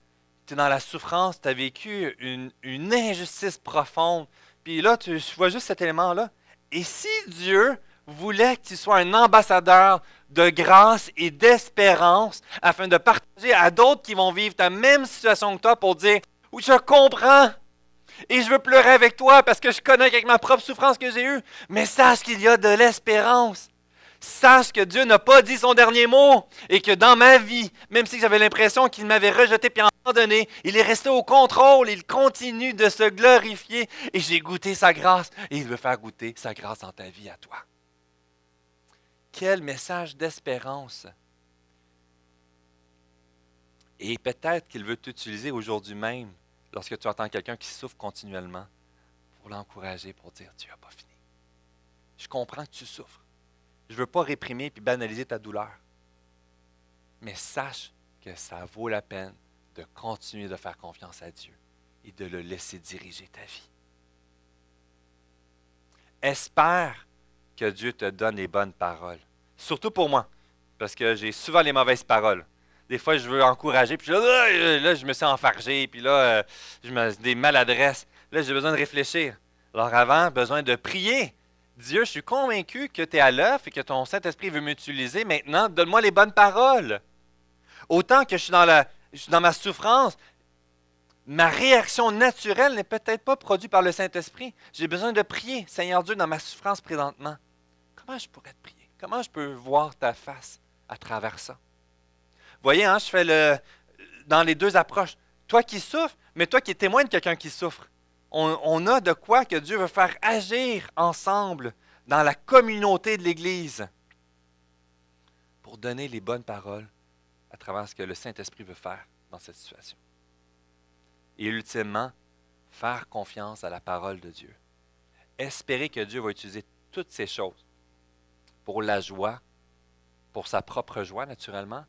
A: Tu es dans la souffrance, tu as vécu une injustice profonde. Puis là, tu vois juste cet élément-là. Et si Dieu voulait que tu sois un ambassadeur de grâce et d'espérance afin de partager à d'autres qui vont vivre ta même situation que toi pour dire « Oui, je comprends et je veux pleurer avec toi parce que je connais avec ma propre souffrance que j'ai eue, mais sache qu'il y a de l'espérance. » Sache que Dieu n'a pas dit son dernier mot et que dans ma vie, même si j'avais l'impression qu'il m'avait rejeté puis abandonné, il est resté au contrôle, il continue de se glorifier et j'ai goûté sa grâce et il veut faire goûter sa grâce dans ta vie à toi. Quel message d'espérance! Et peut-être qu'il veut t'utiliser aujourd'hui même lorsque tu entends quelqu'un qui souffre continuellement pour l'encourager, pour dire Dieu n'a pas fini. Je comprends que tu souffres. Je ne veux pas réprimer et banaliser ta douleur. Mais sache que ça vaut la peine de continuer de faire confiance à Dieu et de le laisser diriger ta vie. Espère que Dieu te donne les bonnes paroles. Surtout pour moi, parce que j'ai souvent les mauvaises paroles. Des fois, je veux encourager, puis là je me sens enfargé, puis là, des maladresses. Là, j'ai besoin de réfléchir. Alors avant, besoin de prier. Dieu, je suis convaincu que tu es à l'œuvre et que ton Saint-Esprit veut m'utiliser. Maintenant, donne-moi les bonnes paroles. Autant que je suis dans ma souffrance, ma réaction naturelle n'est peut-être pas produite par le Saint-Esprit. J'ai besoin de prier. Seigneur Dieu, dans ma souffrance présentement, comment je pourrais te prier? Comment je peux voir ta face à travers ça? Vous voyez, hein, je fais dans les deux approches. Toi qui souffres, mais toi qui es témoin de quelqu'un qui souffre. On a de quoi que Dieu veut faire agir ensemble dans la communauté de l'Église pour donner les bonnes paroles à travers ce que le Saint-Esprit veut faire dans cette situation. Et ultimement, faire confiance à la parole de Dieu. Espérer que Dieu va utiliser toutes ces choses pour la joie, pour sa propre joie naturellement,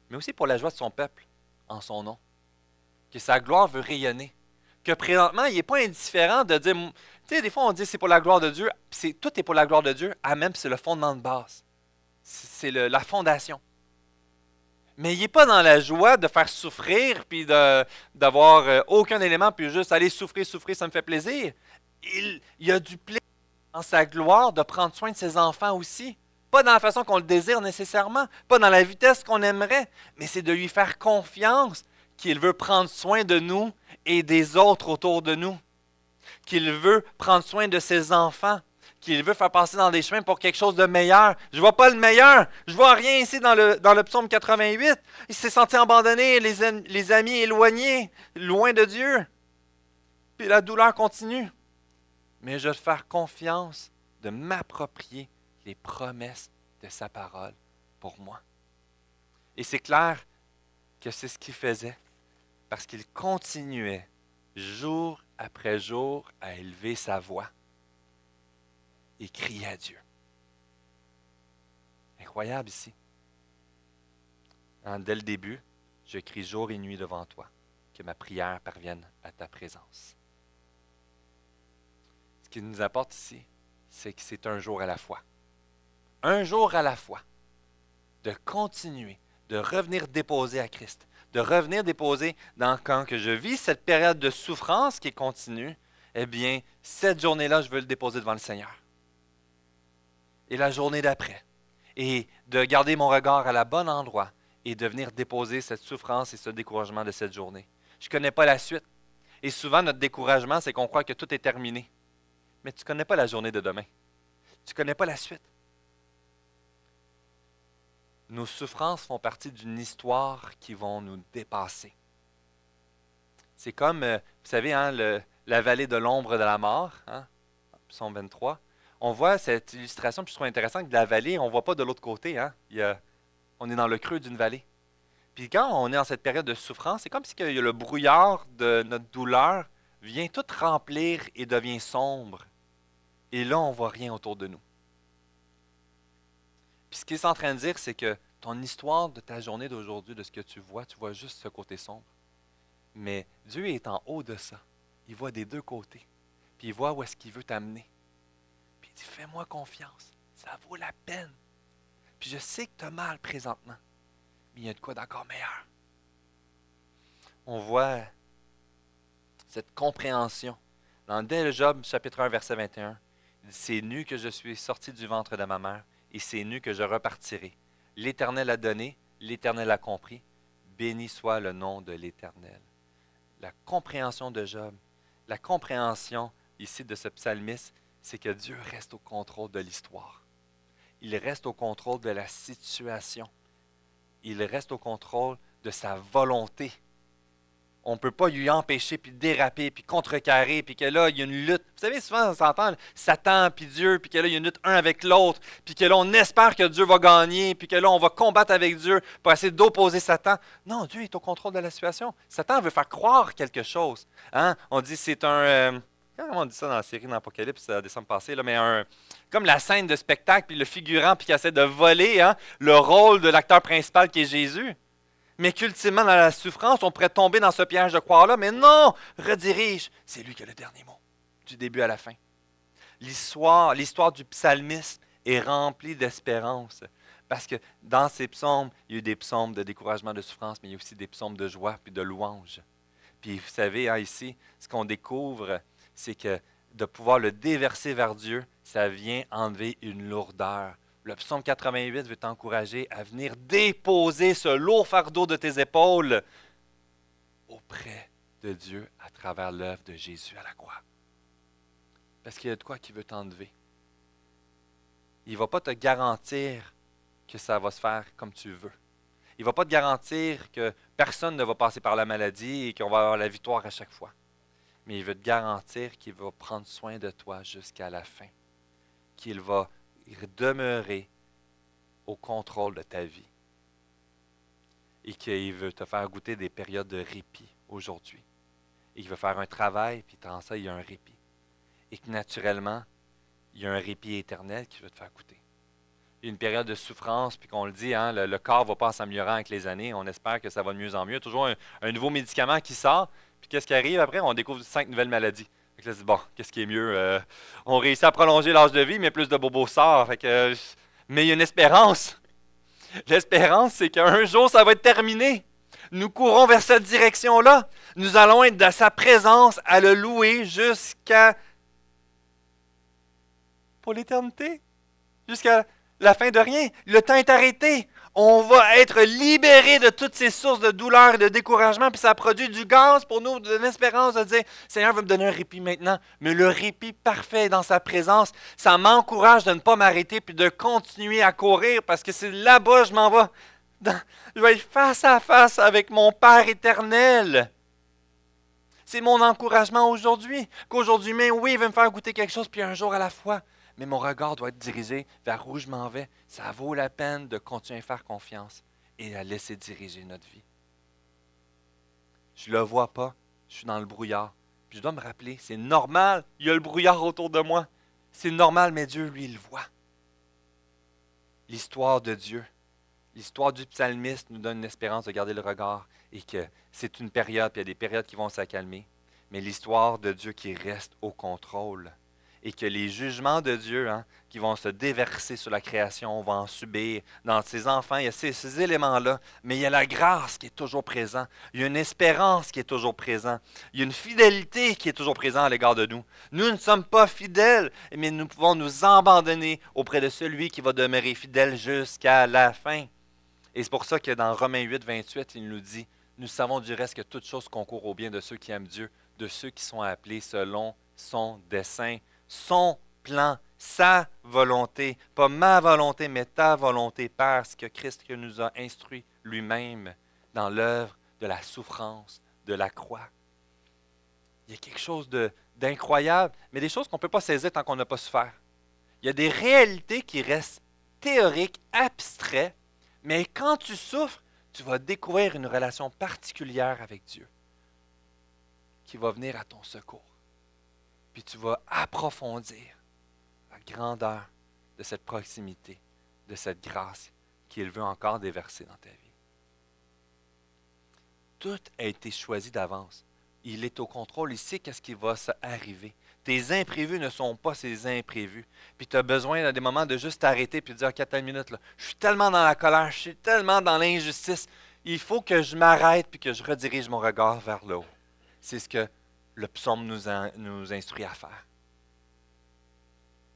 A: mais aussi pour la joie de son peuple en son nom. Que sa gloire veut rayonner. Que présentement, il n'est pas indifférent de dire, tu sais, des fois on dit c'est pour la gloire de Dieu, puis tout est pour la gloire de Dieu, même c'est le fondement de base. C'est la fondation. Mais il n'est pas dans la joie de faire souffrir, puis d'avoir aucun élément, puis juste aller souffrir, ça me fait plaisir. Il a du plaisir dans sa gloire de prendre soin de ses enfants aussi. Pas dans la façon qu'on le désire nécessairement, pas dans la vitesse qu'on aimerait, mais c'est de lui faire confiance qu'il veut prendre soin de nous et des autres autour de nous, qu'il veut prendre soin de ses enfants, qu'il veut faire passer dans des chemins pour quelque chose de meilleur. Je ne vois pas le meilleur, je ne vois rien ici dans le psaume 88. Il s'est senti abandonné, les amis éloignés, loin de Dieu. Puis la douleur continue. Mais je vais faire confiance de m'approprier les promesses de sa parole pour moi. Et c'est clair que c'est ce qu'il faisait, parce qu'il continuait jour après jour à élever sa voix et crier à Dieu. Incroyable ici. Dès le début, je crie jour et nuit devant toi, que ma prière parvienne à ta présence. Ce qui nous apporte ici, c'est que c'est un jour à la fois. Un jour à la fois, de continuer, de revenir déposer à Christ, de revenir déposer quand que je vis cette période de souffrance qui continue, eh bien, cette journée-là, je veux le déposer devant le Seigneur. Et la journée d'après, et de garder mon regard à la bonne endroit et de venir déposer cette souffrance et ce découragement de cette journée. Je ne connais pas la suite. Et souvent, notre découragement, c'est qu'on croit que tout est terminé. Mais tu ne connais pas la journée de demain. Tu ne connais pas la suite. Nos souffrances font partie d'une histoire qui vont nous dépasser. C'est comme, vous savez, la vallée de l'ombre de la mort, Psaume 23. On voit cette illustration, puis je trouve intéressant que de la vallée, on ne voit pas de l'autre côté. On est dans le creux d'une vallée. Puis quand on est dans cette période de souffrance, c'est comme si le brouillard de notre douleur vient tout remplir et devient sombre. Et là, on ne voit rien autour de nous. Puis ce qu'il est en train de dire, c'est que ton histoire de ta journée d'aujourd'hui, de ce que tu vois juste ce côté sombre. Mais Dieu est en haut de ça. Il voit des deux côtés. Puis il voit où est-ce qu'il veut t'amener. Puis il dit, fais-moi confiance. Ça vaut la peine. Puis je sais que tu as mal présentement. Mais il y a de quoi d'encore meilleur. On voit cette compréhension. Dès le Job, chapitre 1, verset 21, il dit, c'est nu que je suis sorti du ventre de ma mère. Et c'est nu que je repartirai. L'Éternel a donné, l'Éternel a compris. Béni soit le nom de l'Éternel. La compréhension de Job, la compréhension ici de ce psalmiste, c'est que Dieu reste au contrôle de l'histoire. Il reste au contrôle de la situation. Il reste au contrôle de sa volonté. On ne peut pas lui empêcher, puis déraper, puis contrecarrer, puis que là, il y a une lutte. Vous savez, souvent, on s'entend Satan, puis Dieu, puis que là, il y a une lutte un avec l'autre, puis que là, on espère que Dieu va gagner, puis que là, on va combattre avec Dieu pour essayer d'opposer Satan. Non, Dieu est au contrôle de la situation. Satan veut faire croire quelque chose. On dit c'est un... comment on dit ça dans la série d'Apocalypse, décembre passé, là, mais comme la scène de spectacle, puis le figurant, puis qui essaie de voler le rôle de l'acteur principal qui est Jésus. Mais qu'ultimement, dans la souffrance, on pourrait tomber dans ce piège de croire-là. Mais non, redirige. C'est lui qui a le dernier mot, du début à la fin. L'histoire du psalmiste est remplie d'espérance. Parce que dans ces psaumes, il y a eu des psaumes de découragement, de souffrance, mais il y a aussi des psaumes de joie puis de louange. Puis vous savez, ici, ce qu'on découvre, c'est que de pouvoir le déverser vers Dieu, ça vient enlever une lourdeur. Le psaume 88 veut t'encourager à venir déposer ce lourd fardeau de tes épaules auprès de Dieu à travers l'œuvre de Jésus à la croix. Parce qu'il y a de quoi qui veut t'enlever. Il ne va pas te garantir que ça va se faire comme tu veux. Il ne va pas te garantir que personne ne va passer par la maladie et qu'on va avoir la victoire à chaque fois. Mais il veut te garantir qu'il va prendre soin de toi jusqu'à la fin. Qu'il va demeurer au contrôle de ta vie. Et qu'il veut te faire goûter des périodes de répit aujourd'hui. Et qu'il veut faire un travail, puis dans ça, il y a un répit. Et que naturellement, il y a un répit éternel qui veut te faire goûter. Il y a une période de souffrance, puis qu'on le dit, le corps ne va pas en s'améliorant avec les années. On espère que ça va de mieux en mieux. Toujours un nouveau médicament qui sort, puis qu'est-ce qui arrive après? On découvre 5 nouvelles maladies. Fait que là, c'est bon, qu'est-ce qui est mieux? On réussit à prolonger l'âge de vie, mais plus de bobos sort. Mais il y a une espérance. L'espérance, c'est qu'un jour, ça va être terminé. Nous courons vers cette direction-là. Nous allons être dans sa présence à le louer jusqu'à pour l'éternité. Jusqu'à la fin de rien. Le temps est arrêté. On va être libéré de toutes ces sources de douleur et de découragement, puis ça produit du gaz pour nous, de l'espérance de dire, Seigneur veut me donner un répit maintenant, mais le répit parfait est dans sa présence, ça m'encourage de ne pas m'arrêter, puis de continuer à courir, parce que c'est là-bas je m'en vais. Je vais être face à face avec mon Père éternel. C'est mon encouragement aujourd'hui, qu'aujourd'hui même, oui, il va me faire goûter quelque chose, puis un jour à la fois. Mais mon regard doit être dirigé vers où je m'en vais. Ça vaut la peine de continuer à faire confiance et à laisser diriger notre vie. Je ne le vois pas, je suis dans le brouillard. Puis je dois me rappeler, c'est normal, il y a le brouillard autour de moi. C'est normal, mais Dieu, lui, il le voit. L'histoire de Dieu, l'histoire du psalmiste nous donne une espérance de garder le regard et que c'est une période, puis il y a des périodes qui vont s'accalmer. Mais l'histoire de Dieu qui reste au contrôle. Et que les jugements de Dieu qui vont se déverser sur la création, on va en subir. Dans ses enfants, il y a ces éléments-là, mais il y a la grâce qui est toujours présente. Il y a une espérance qui est toujours présente. Il y a une fidélité qui est toujours présente à l'égard de nous. Nous ne sommes pas fidèles, mais nous pouvons nous abandonner auprès de celui qui va demeurer fidèle jusqu'à la fin. Et c'est pour ça que dans Romains 8, 28, il nous dit, nous savons du reste que toute chose concourt au bien de ceux qui aiment Dieu, de ceux qui sont appelés selon son dessein. Son plan, sa volonté, pas ma volonté, mais ta volonté, parce que Christ nous a instruit lui-même dans l'œuvre de la souffrance, de la croix. Il y a quelque chose d'incroyable, mais des choses qu'on ne peut pas saisir tant qu'on n'a pas souffert. Il y a des réalités qui restent théoriques, abstraites, mais quand tu souffres, tu vas découvrir une relation particulière avec Dieu qui va venir à ton secours. Puis tu vas approfondir la grandeur de cette proximité, de cette grâce qu'il veut encore déverser dans ta vie. Tout a été choisi d'avance. Il est au contrôle, il sait qu'est-ce qui va arriver. Tes imprévus ne sont pas ses imprévus. Puis tu as besoin à des moments de juste t'arrêter et de dire, OK, attends une minute, là, je suis tellement dans la colère, je suis tellement dans l'injustice. Il faut que je m'arrête et que je redirige mon regard vers le haut. C'est ce que le psaume nous instruit à faire.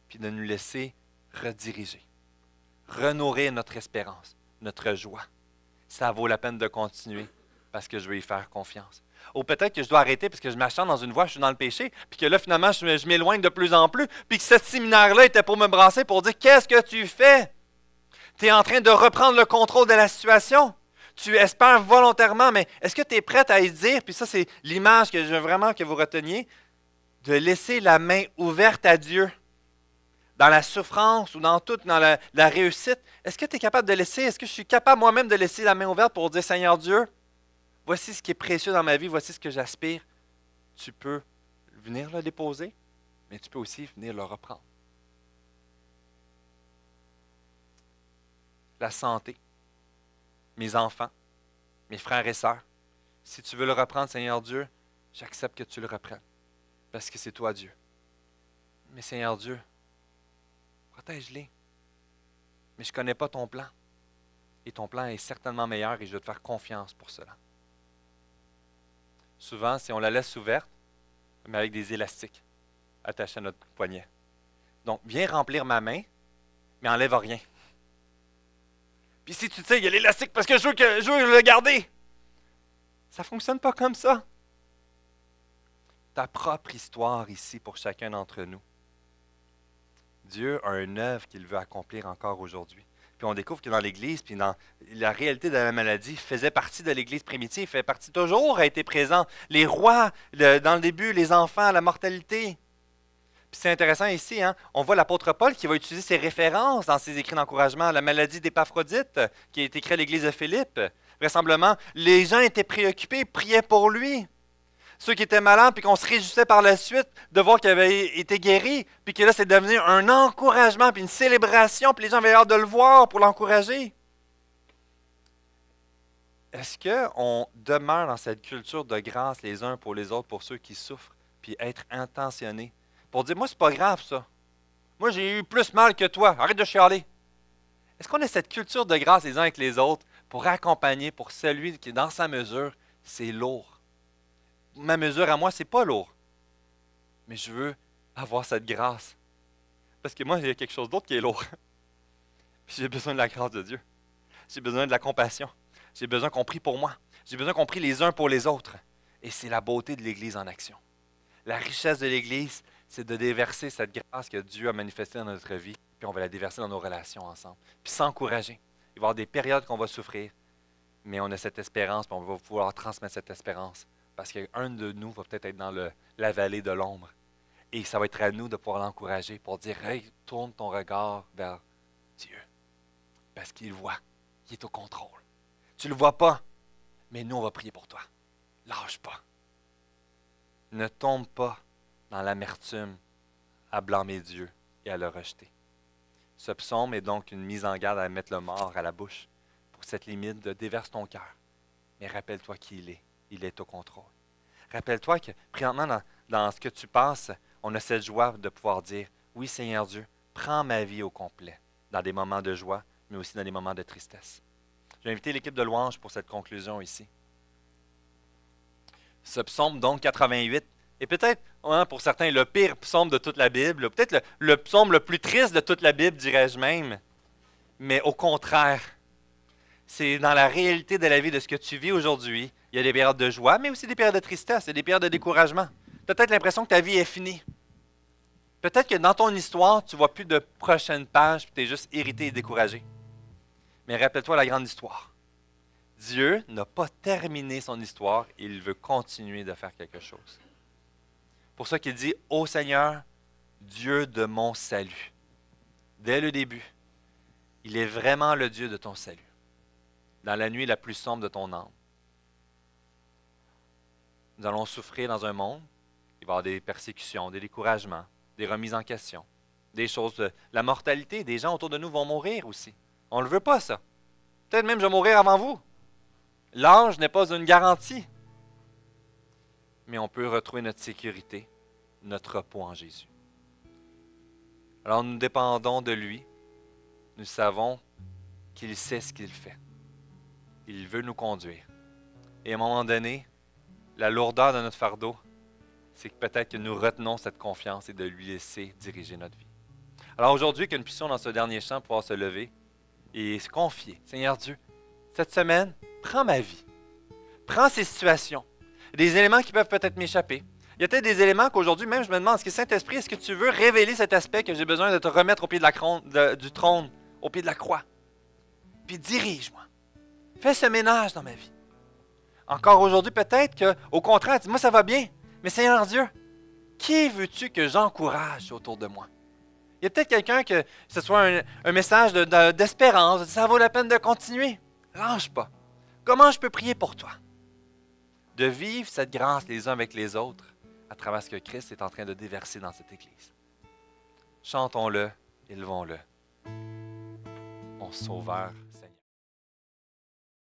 A: Puis de nous laisser rediriger, renourrir notre espérance, notre joie. Ça vaut la peine de continuer parce que je veux y faire confiance. Ou peut-être que je dois arrêter parce que je m'achante dans une voie, je suis dans le péché, puis que là, finalement, je m'éloigne de plus en plus, puis que ce séminaire-là était pour me brasser, pour dire, qu'est-ce que tu fais? Tu es en train de reprendre le contrôle de la situation. Tu espères volontairement, mais est-ce que tu es prête à y dire, puis ça c'est l'image que je veux vraiment que vous reteniez, de laisser la main ouverte à Dieu, dans la souffrance ou dans la réussite. Est-ce que tu es capable de laisser, est-ce que je suis capable moi-même de laisser la main ouverte pour dire, Seigneur Dieu, voici ce qui est précieux dans ma vie, voici ce que j'aspire. Tu peux venir le déposer, mais tu peux aussi venir le reprendre. La santé. Mes enfants, mes frères et sœurs, si tu veux le reprendre, Seigneur Dieu, j'accepte que tu le reprennes, parce que c'est toi Dieu. Mais Seigneur Dieu, protège-les. Mais je ne connais pas ton plan. Et ton plan est certainement meilleur et je vais te faire confiance pour cela. Souvent, si on la laisse ouverte, mais avec des élastiques attachés à notre poignet. Donc, viens remplir ma main, mais enlève rien. Puis si tu sais, il y a l'élastique parce que je veux le garder. Ça ne fonctionne pas comme ça. Ta propre histoire ici pour chacun d'entre nous. Dieu a une œuvre qu'il veut accomplir encore aujourd'hui. Puis on découvre que dans l'Église, puis dans la réalité de la maladie, faisait partie de l'Église primitive, fait partie toujours, a été présent. Les rois, dans le début, les enfants, la mortalité. Puis c'est intéressant ici, on voit l'apôtre Paul qui va utiliser ses références dans ses écrits d'encouragement. La maladie d'Épaphrodite, qui est écrite à l'Église de Philippe. Vraisemblablement, les gens étaient préoccupés, priaient pour lui. Ceux qui étaient malades, puis qu'on se réjouissait par la suite de voir qu'il avait été guéri, puis que là, c'est devenu un encouragement, puis une célébration, puis les gens avaient hâte de le voir pour l'encourager. Est-ce qu'on demeure dans cette culture de grâce les uns pour les autres, pour ceux qui souffrent, puis être intentionné, pour dire, moi, c'est pas grave, ça. Moi, j'ai eu plus mal que toi. Arrête de chialer. Est-ce qu'on a cette culture de grâce les uns avec les autres pour accompagner, pour celui qui est dans sa mesure, c'est lourd. Ma mesure à moi, c'est pas lourd. Mais je veux avoir cette grâce.
B: parce que moi, il y a quelque chose d'autre qui est lourd. Puis j'ai besoin de la grâce de Dieu. J'ai besoin de la compassion. J'ai besoin qu'on prie pour moi. J'ai besoin qu'on prie les uns pour les autres. Et c'est la beauté de l'Église en action. La richesse de l'Église, c'est de déverser cette grâce que Dieu a manifestée dans notre vie, puis on va la déverser dans nos relations ensemble. Puis s'encourager. Il va y avoir des périodes qu'on va souffrir, mais on a cette espérance, puis on va pouvoir transmettre cette espérance. Parce qu'un de nous va peut-être être dans la vallée de l'ombre. Et ça va être à nous de pouvoir l'encourager pour dire, hey, tourne ton regard vers Dieu. Parce qu'il voit, il est au contrôle. Tu ne le vois pas, mais nous, on va prier pour toi. Lâche pas. Ne tombe pas dans l'amertume à blâmer Dieu et à le rejeter. Ce psaume est donc une mise en garde à mettre le mort à la bouche pour cette limite de déverse ton cœur. Mais rappelle-toi qui il est. Il est au contrôle. Rappelle-toi que, présentement, dans ce que tu passes, on a cette joie de pouvoir dire, oui Seigneur Dieu, prends ma vie au complet, dans des moments de joie, mais aussi dans des moments de tristesse. Je vais inviter l'équipe de louange pour cette conclusion ici. Ce psaume, donc 88, est peut-être, pour certains, le pire psaume de toute la Bible, peut-être le psaume le plus triste de toute la Bible, dirais-je même. Mais au contraire, c'est dans la réalité de la vie de ce que tu vis aujourd'hui. Il y a des périodes de joie, mais aussi des périodes de tristesse et des périodes de découragement. Tu as peut-être l'impression que ta vie est finie. Peut-être que dans ton histoire, tu ne vois plus de prochaines pages et tu es juste irrité et découragé. Mais rappelle-toi la grande histoire. Dieu n'a pas terminé son histoire, il veut continuer de faire quelque chose. Pour ça qu'il dit, ô Seigneur, Dieu de mon salut. Dès le début, il est vraiment le Dieu de ton salut. Dans la nuit la plus sombre de ton âme. Nous allons souffrir dans un monde, il va y avoir des persécutions, des découragements, des remises en question, des choses, la mortalité, des gens autour de nous vont mourir aussi. On ne le veut pas, ça. Peut-être même je vais mourir avant vous. L'âge n'est pas une garantie. Mais on peut retrouver notre sécurité, notre repos en Jésus. Alors nous dépendons de lui. Nous savons qu'il sait ce qu'il fait. Il veut nous conduire. Et à un moment donné, la lourdeur de notre fardeau, c'est que peut-être que nous retenons cette confiance et de lui laisser diriger notre vie. Alors aujourd'hui, que nous puissions dans ce dernier chant pouvoir se lever et se confier. Seigneur Dieu, cette semaine, prends ma vie. Prends ces situations. Des éléments qui peuvent peut-être m'échapper. Il y a peut-être des éléments qu'aujourd'hui, même je me demande, est-ce que Saint-Esprit, est-ce que tu veux révéler cet aspect que j'ai besoin de te remettre au pied du trône, au pied de la croix? Puis dirige-moi. Fais ce ménage dans ma vie. Encore aujourd'hui, peut-être qu'au contraire, dis-moi, ça va bien. Mais Seigneur Dieu, qui veux-tu que j'encourage autour de moi? Il y a peut-être quelqu'un que ce soit un message d'espérance, ça vaut la peine de continuer. Lâche pas. Comment je peux prier pour toi? De vivre cette grâce les uns avec les autres à travers ce que Christ est en train de déverser dans cette Église. Chantons-le, élevons-le. Mon Sauveur